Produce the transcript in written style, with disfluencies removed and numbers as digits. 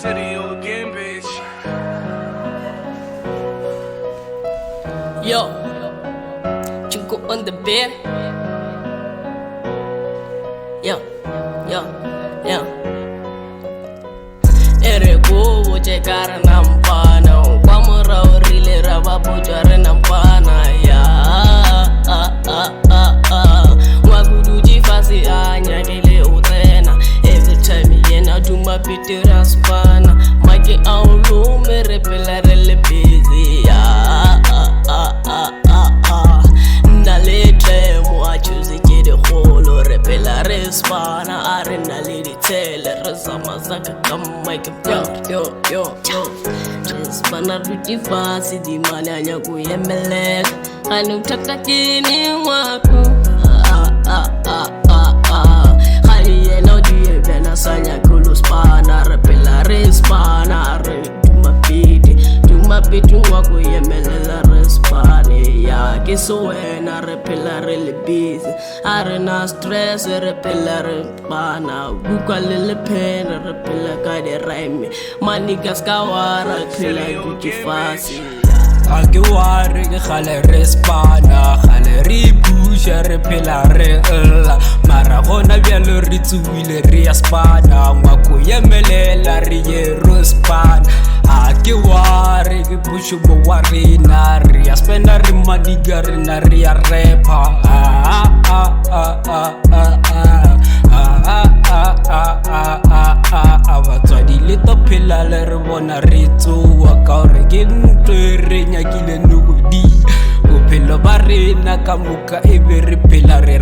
Stereo again, bitch. Yo, Chinko on the bed. Yo. Erego woje gara nampana, kwamura orile raba bojare nampana ya. Wakuduji fasi anyagele utena. Every time yena duma piti raspana, maki aulu mere pelare busy ya. Nalete mo choose kide holo repelare spana arena lady tele razama zaka kama yo spana ruti fasi di mali anya kuyemeleka anu takakini wako hari yeno die bena sanya kulu spana repelare spana re tumapiti wako yemelela respane ya kisuwena repelare busy arena stress repelare bana buka lele pen repela kade raime manigas kawara repela kujifasi Agiwari khale respana khale ribusha repelare mara gona bjalo re tsuwile re ya spana ngwako yemelela re ye rospana Agiwari ke pusho bo warina re ya spena re madiga re na re ya repa abatswadi le to phela le re bona re tsoa ka gore ke ntwe re nyakile nugodi bophelo ba rena ka moka e be re phela re